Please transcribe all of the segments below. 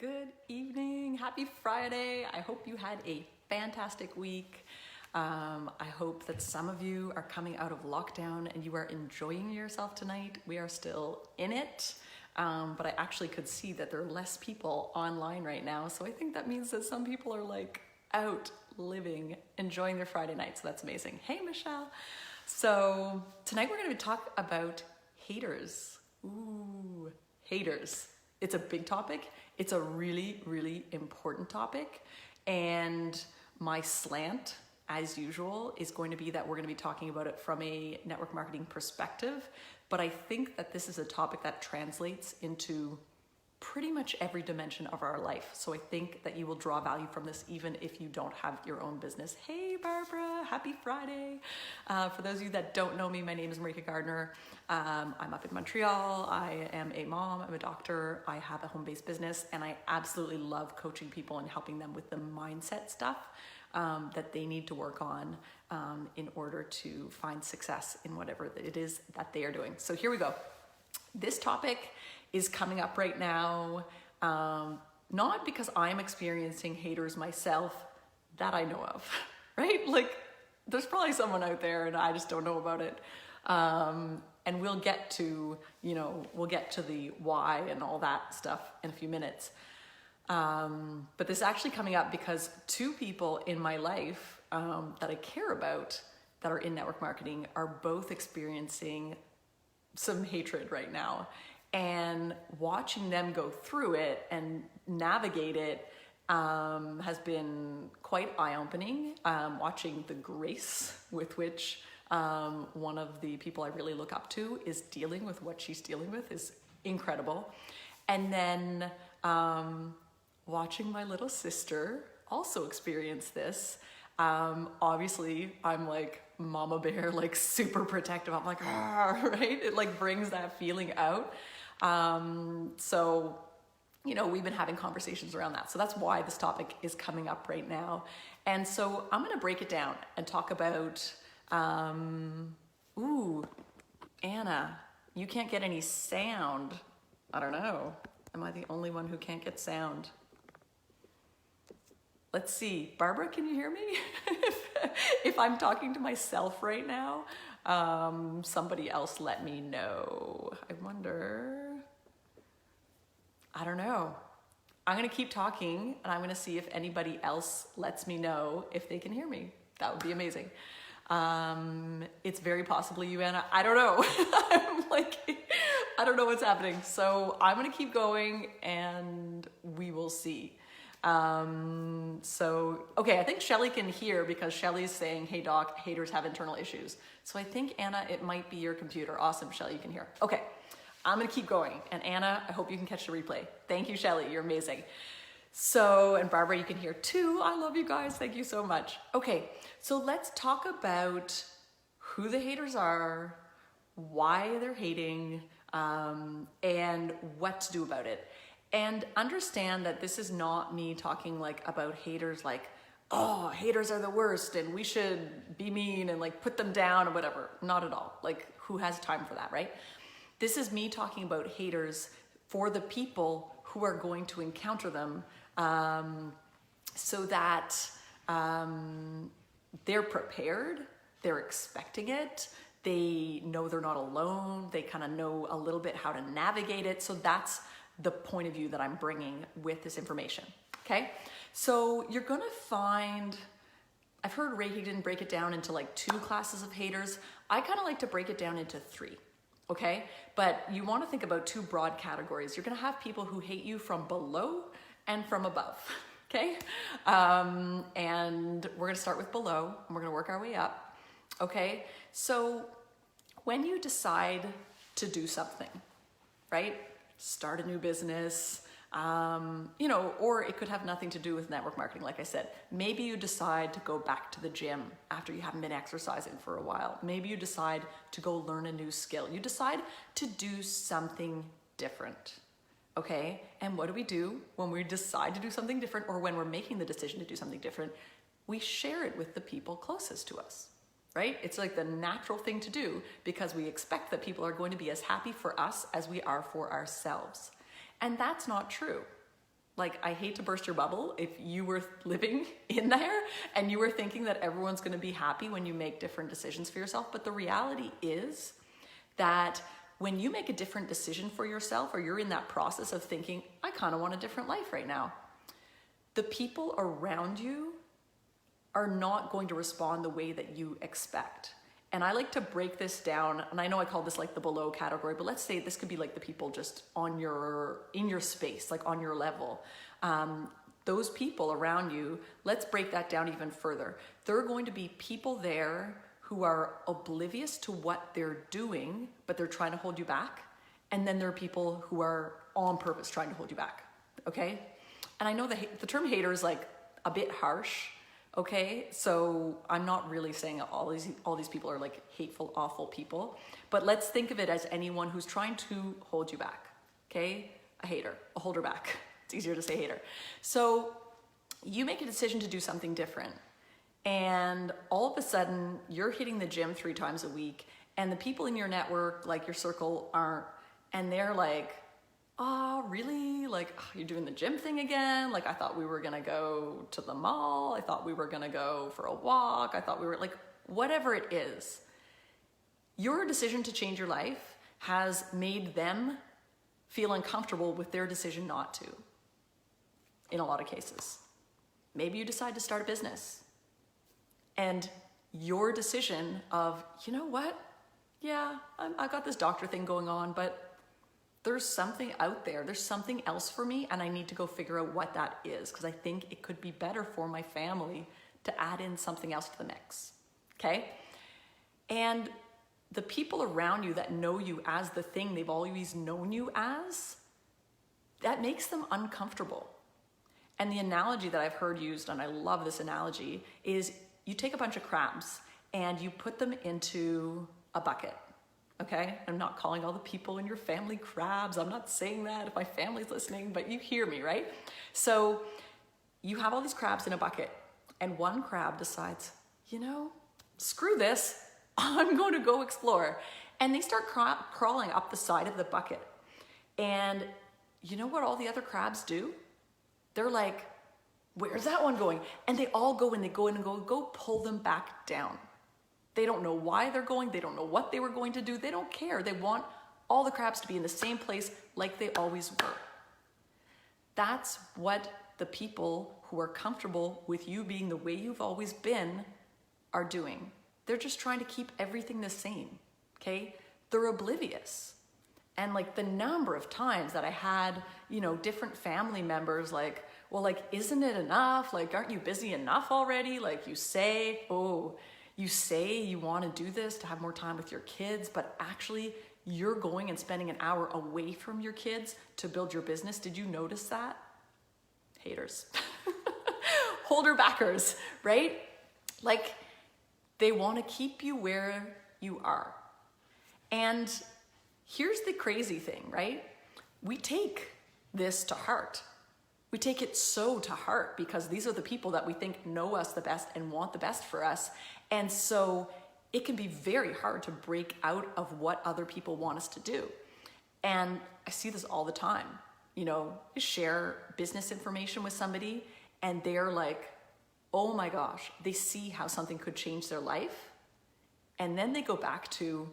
Good evening. Happy Friday. I hope you had a fantastic week. I hope that some of you are coming out of lockdown and you are enjoying yourself tonight. We are still in it, but I actually could see that there are less people online right now. So I think that means that some people are like out living, enjoying their Friday night. So that's amazing. Hey, Michelle. So tonight we're going to talk about haters. Ooh, haters. It's a big topic. It's a really, really important topic. And my slant, as usual, is going to be that we're going to be talking about it from a network marketing perspective. But I think that this is a topic that translates into pretty much every dimension of our life. So I think that you will draw value from this even if you don't have your own business. Hey, Barbara, happy Friday. For those of you that don't know me, my name is Marika Gardner. I'm up in Montreal. I am a mom, I'm a doctor. I have a home-based business and I absolutely love coaching people and helping them with the mindset stuff that they need to work on in order to find success in whatever it is that they are doing. So here we go. This topic is coming up right now, not because I'm experiencing haters myself that I know of, right? Like there's probably someone out there and I just don't know about it. And we'll get to, we'll get to the why and all that stuff in a few minutes. But this is actually coming up because two people in my life that I care about that are in network marketing are both experiencing some hatred right now. And watching them go through it and navigate it has been quite eye-opening. Watching the grace with which one of the people I really look up to is dealing with what she's dealing with is incredible. And then watching my little sister also experience this. Obviously, I'm like mama bear, like super protective. I'm like, right? It like brings that feeling out. So, we've been having conversations around that. So that's why this topic is coming up right now. And so I'm going to break it down and talk about, Anna, you can't get any sound. I don't know. Am I the only one who can't get sound? Let's see. Barbara, can you hear me? If I'm talking to myself right now, somebody else let me know. I wonder. I don't know. I'm going to keep talking and I'm going to see if anybody else lets me know if they can hear me. That would be amazing. It's very possibly you, Anna. I don't know. I don't know what's happening. So I'm going to keep going and we will see. Okay, I think Shelly can hear because Shelly's saying, hey doc, haters have internal issues. So I think Anna, it might be your computer. Awesome, Shelly, you can hear. Okay, I'm gonna keep going. And Anna, I hope you can catch the replay. Thank you, Shelly, you're amazing. So, and Barbara, you can hear too. I love you guys, thank you so much. Okay, so let's talk about who the haters are, why they're hating, and what to do about it. And understand that this is not me talking like about haters like, oh, haters are the worst and we should be mean and like put them down or whatever. Not at all. Like who has time for that, right? This is me talking about haters for the people who are going to encounter them so that they're prepared, they're expecting it, they know they're not alone, they kind of know a little bit how to navigate it. So that's the point of view that I'm bringing with this information, okay? So you're gonna find, I've heard Ray Higdon break it down into like 2 classes of haters. I kind of like to break it down into 3, okay? But you wanna think about 2 broad categories. You're gonna have people who hate you from below and from above, okay? And we're gonna start with below and we're gonna work our way up, okay? So when you decide to do something, right? Start a new business, or it could have nothing to do with network marketing. Like I said, maybe you decide to go back to the gym after you haven't been exercising for a while. Maybe you decide to go learn a new skill. You decide to do something different, okay? And what do when we decide to do something different or when we're making the decision to do something different? We share it with the people closest to us. Right? It's like the natural thing to do because we expect that people are going to be as happy for us as we are for ourselves. And that's not true. like, I hate to burst your bubble if you were living in there and you were thinking that everyone's going to be happy when you make different decisions for yourself. But the reality is that when you make a different decision for yourself, or you're in that process of thinking, I kind of want a different life right now, the people around you are not going to respond the way that you expect. And I like to break this down, and I know I call this like the below category, but let's say this could be like the people just in your space, like on your level. Those people around you, let's break that down even further. There are going to be people there who are oblivious to what they're doing, but they're trying to hold you back. And then there are people who are on purpose trying to hold you back, okay? And I know the term hater is like a bit harsh, okay? So I'm not really saying all these people are like hateful, awful people, but let's think of it as anyone who's trying to hold you back, okay? A hater, a holder back. It's easier to say hater. So you make a decision to do something different, and all of a sudden you're hitting the gym 3 times a week, and the people in your network, like your circle, aren't, and they're like, oh, really? Like, oh, you're doing the gym thing again? Like, I thought we were gonna go to the mall. I thought we were gonna go for a walk. I thought we were like, whatever it is. Your decision to change your life has made them feel uncomfortable with their decision not to, in a lot of cases. Maybe you decide to start a business, and your decision of, you know what? Yeah, I got this doctor thing going on, but there's something out there. There's something else for me, and I need to go figure out what that is, because I think it could be better for my family to add in something else to the mix, okay? And the people around you that know you as the thing they've always known you as, that makes them uncomfortable. And the analogy that I've heard used, and I love this analogy, is you take a bunch of crabs and you put them into a bucket. Okay, I'm not calling all the people in your family crabs. I'm not saying that if my family's listening, but you hear me, right? So you have all these crabs in a bucket, and one crab decides, you know, screw this, I'm going to go explore. And they start crawling up the side of the bucket. And you know what all the other crabs do? They're like, where's that one going? And they all go and they go in and go pull them back down. They don't know why they're going. They don't know what they were going to do. They don't care. They want all the crabs to be in the same place like they always were. That's what the people who are comfortable with you being the way you've always been are doing. They're just trying to keep everything the same, okay? They're oblivious. And like the number of times that I had, you know, different family members like, well, like, isn't it enough? Like, aren't you busy enough already? Like you say you want to do this to have more time with your kids, but actually you're going and spending an hour away from your kids to build your business. Did you notice that? Haters. Holder backers, right? Like, they want to keep you where you are. And here's the crazy thing, right? We take this to heart. We take it so to heart because these are the people that we think know us the best and want the best for us. And so it can be very hard to break out of what other people want us to do. And I see this all the time. You know, you share business information with somebody and they're like, oh my gosh, they see how something could change their life. And then they go back to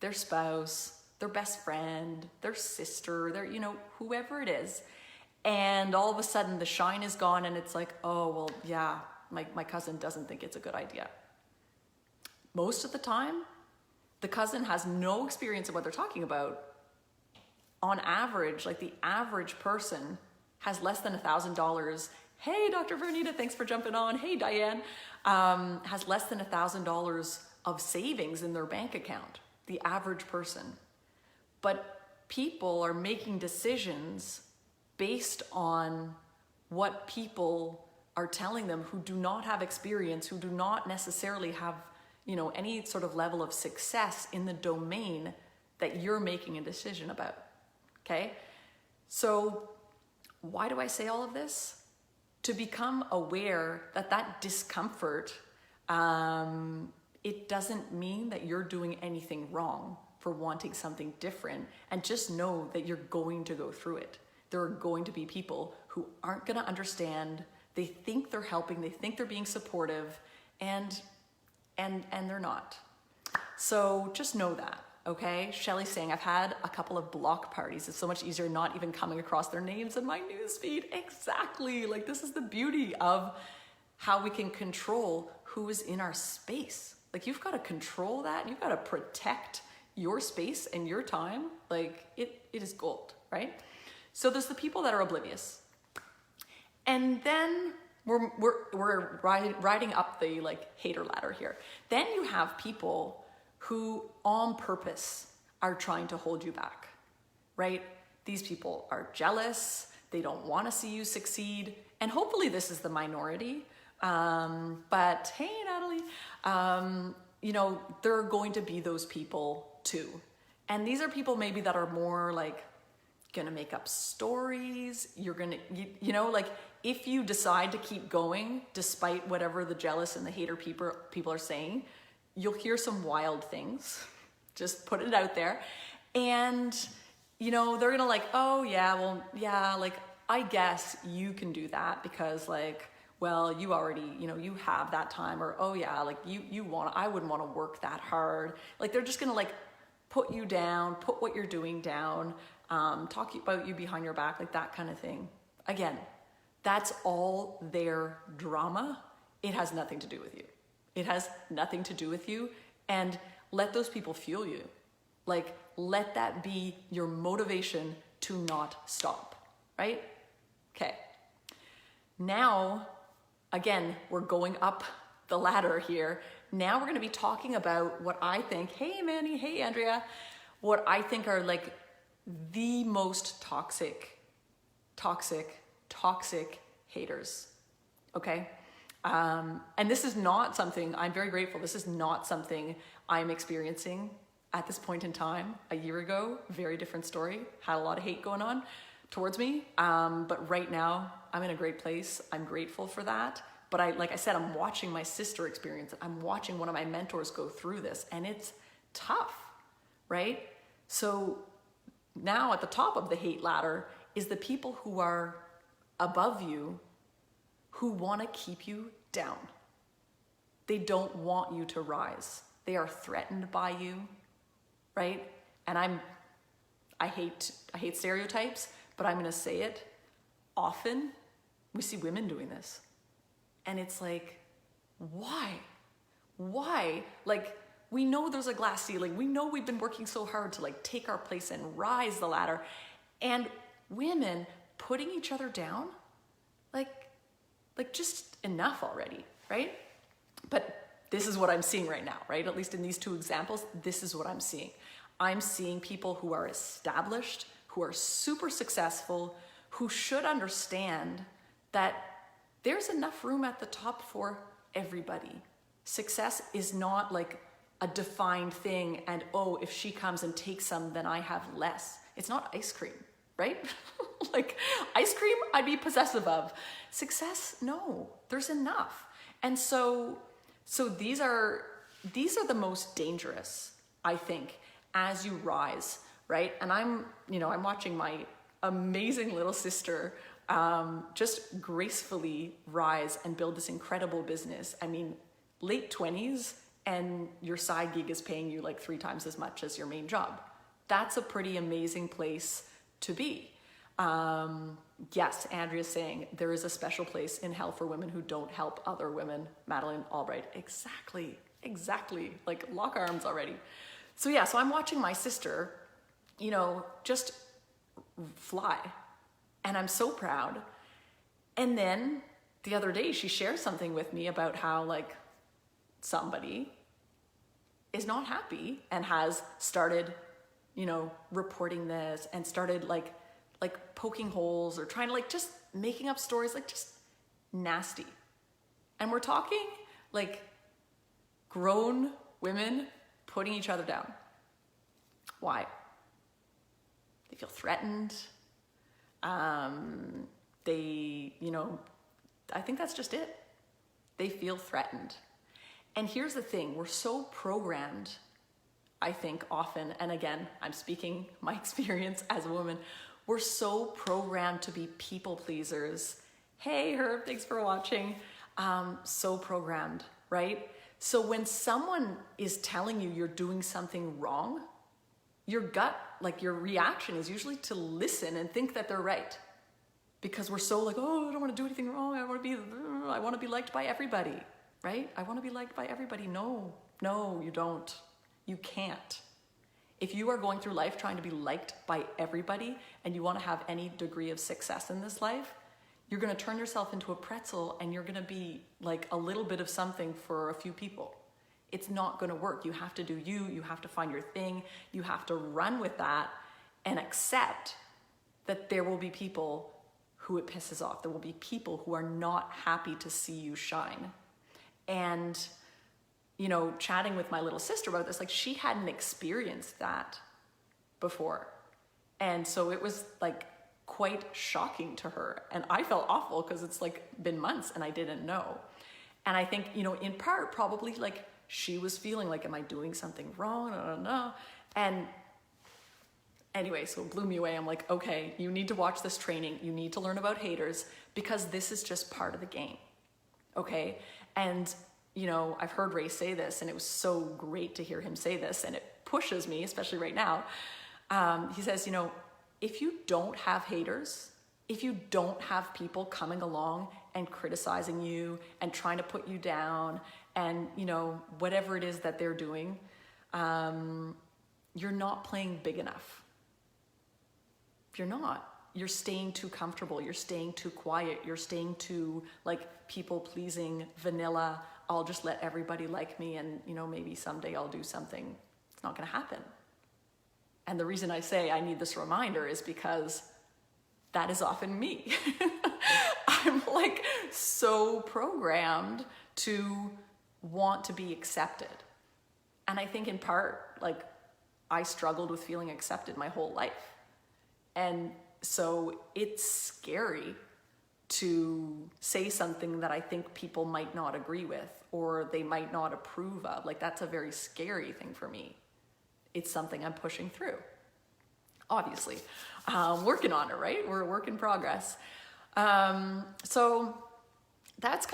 their spouse, their best friend, their sister, their, you know, whoever it is. And all of a sudden the shine is gone and it's like, oh, well, yeah, my cousin doesn't think it's a good idea. Most of the time, the cousin has no experience of what they're talking about. On average, like the average person has less than $1,000. Hey, Dr. Vernita, thanks for jumping on. Hey, Diane, has less than $1,000 of savings in their bank account, the average person. But people are making decisions based on what people are telling them who do not have experience, who do not necessarily have, you know, any sort of level of success in the domain that you're making a decision about, okay? So why do I say all of this? To become aware that that discomfort, it doesn't mean that you're doing anything wrong for wanting something different, and just know that you're going to go through it. there are going to be people who aren't going to understand. They think they're helping, they think they're being supportive, and they're not. So just know that, okay? Shelly's saying, I've had a couple of block parties. It's so much easier not even coming across their names in my newsfeed. Exactly. Like, this is the beauty of how we can control who is in our space. Like, you've got to control that. You've got to protect your space and your time. Like, it is gold, right? So there's the people that are oblivious. And then we're riding up the like hater ladder here. Then you have people who on purpose are trying to hold you back, right? These people are jealous. They don't want to see you succeed. And hopefully this is the minority. But hey, Natalie, there are going to be those people too. And these are people maybe that are more like gonna make up stories. You're gonna, like if you decide to keep going despite whatever the jealous and the hater people are saying, you'll hear some wild things. Just put it out there. And, they're gonna like, oh yeah, well, yeah, like, I guess you can do that because like, well, you already, you have that time, or, oh yeah, like I wouldn't want to work that hard. Like, they're just gonna like put you down, put what you're doing down, talk about you behind your back, like that kind of thing. Again, that's all their drama. It has nothing to do with you. It has nothing to do with you. And let those people fuel you. Like, let that be your motivation to not stop, right? Okay. Now, again, we're going up the ladder here. Now we're going to be talking about what I think, hey Manny, hey Andrea, what I think are like the most toxic haters, okay? And this is not something, I'm very grateful, this is not something I'm experiencing at this point in time. A year ago, very different story, had a lot of hate going on towards me, but right now, I'm in a great place. I'm grateful for that. But like I said, I'm watching my sister experience it. I'm watching one of my mentors go through this, and it's tough, right? So now at the top of the hate ladder is the people who are above you, who want to keep you down. They don't want you to rise. They are threatened by you, right? And I hate stereotypes, but I'm going to say it. Often we see women doing this. And it's like, why? Why? Like, we know there's a glass ceiling. We know we've been working so hard to like take our place and rise the ladder. And women putting each other down, like just enough already, right? But this is what I'm seeing right now, right? At least in these two examples, this is what I'm seeing. I'm seeing people who are established, who are super successful, who should understand that there's enough room at the top for everybody. Success is not like a defined thing and, oh, if she comes and takes some, then I have less. It's not ice cream, right? Like ice cream, I'd be possessive of. Success, no, there's enough. And so these are the most dangerous, I think, as you rise, right? And I'm watching my amazing little sister just gracefully rise and build this incredible business. I mean, late 20s and your side gig is paying you like 3 times as much as your main job. That's a pretty amazing place to be. Yes, Andrea's saying there is a special place in hell for women who don't help other women. Madeline Albright, exactly. Like lock arms already. So yeah, so I'm watching my sister, just fly. And I'm so proud. And then the other day she shared something with me about how like somebody is not happy and has started, reporting this and started like poking holes or trying to like just making up stories, like just nasty. And we're talking like grown women putting each other down. Why? They feel threatened. I think that's just it. They feel threatened. And here's the thing, we're so programmed, I think often, and again, I'm speaking my experience as a woman, We're so programmed to be people pleasers. Hey Herb, thanks for watching. So programmed, right? So when someone is telling you you're doing something wrong, your gut, like your reaction is usually to listen and think that they're right. Because we're so like, oh, I don't want to do anything wrong. I want to be liked by everybody, right? I want to be liked by everybody. No, you don't. You can't. If you are going through life trying to be liked by everybody and you want to have any degree of success in this life, you're going to turn yourself into a pretzel and you're going to be like a little bit of something for a few people. It's not going to work. You have to do you. You have to find your thing. You have to run with that and accept that there will be people who it pisses off. There will be people who are not happy to see you shine. And, you know, chatting with my little sister about this, like she hadn't experienced that before. And so it was like quite shocking to her. And I felt awful because it's like been months and I didn't know. And I think, you know, in part probably like she was feeling like, am I doing something wrong? I don't know. And anyway, so it blew me away. I'm like, okay, you need to watch this training. You need to learn about haters because this is just part of the game. Okay. And, you know, I've heard Ray say this and it was so great to hear him say this and it pushes me, especially right now. He says, you know, if you don't have haters, if you don't have people coming along and criticizing you and trying to put you down and, you know, whatever it is that they're doing, you're not playing big enough. You're not. You're staying too comfortable. You're staying too quiet. You're staying too like people pleasing, vanilla. I'll just let everybody like me and, you know, maybe someday I'll do something. It's not going to happen. And the reason I say I need this reminder is because that is often me. I'm like so programmed to want to be accepted. And I think in part, like I struggled with feeling accepted my whole life. And so it's scary to say something that I think people might not agree with or they might not approve of. Like that's a very scary thing for me. It's something I'm pushing through. Obviously, working on it, right? We're a work in progress. So that's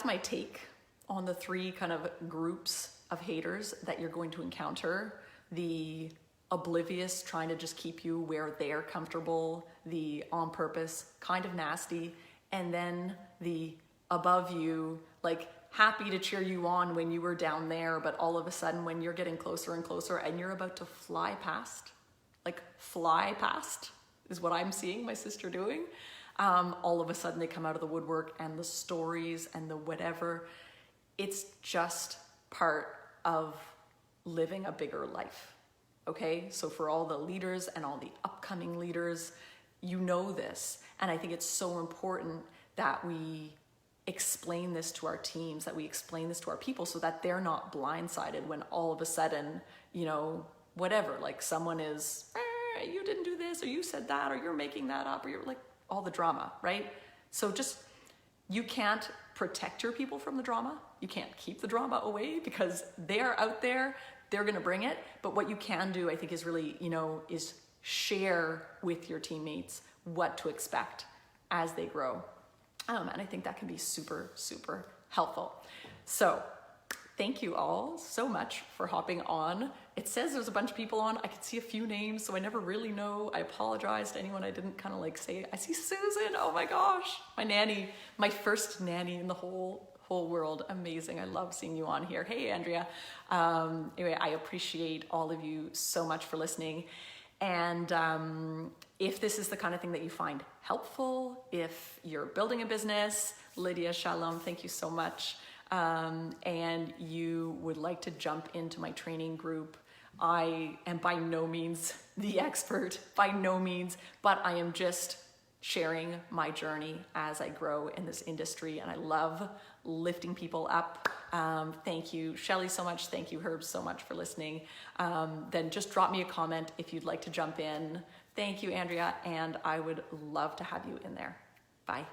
my take on the three kind of groups of haters that you're going to encounter. The oblivious, trying to just keep you where they're comfortable, the on purpose, kind of nasty, and then the above you, like happy to cheer you on when you were down there, but all of a sudden when you're getting closer and closer and you're about to fly past is what I'm seeing my sister doing. All of a sudden they come out of the woodwork and the stories and the whatever. It's just part of living a bigger life. Okay, so for all the leaders and all the upcoming leaders, you know this. And I think it's so important that we explain this to our teams, that we explain this to our people so that they're not blindsided when all of a sudden, you know, whatever, like someone is, you didn't do this, or you said that, or you're making that up, or you're like all the drama, right? So just, you can't protect your people from the drama. You can't keep the drama away because they're out there. They're going to bring it. But what you can do, I think, is really, you know, is share with your teammates what to expect as they grow. And I think that can be super, super helpful. So thank you all so much for hopping on. It says there's a bunch of people on. I can see a few names, so I never really know. I apologize to anyone I didn't kind of like say. I see Susan. Oh my gosh. My nanny, my first nanny in the whole world. Amazing. I love seeing you on here. Hey, Andrea. Anyway, I appreciate all of you so much for listening. And if this is the kind of thing that you find helpful, if you're building a business, Lydia, Shalom, thank you so much. And you would like to jump into my training group, I am by no means the expert, by no means, but I am just sharing my journey as I grow in this industry, and I love lifting people up. Thank you, Shelly, so much. Thank you, Herb, so much for listening. Then just drop me a comment if you'd like to jump in. Thank you, Andrea, and I would love to have you in there. Bye.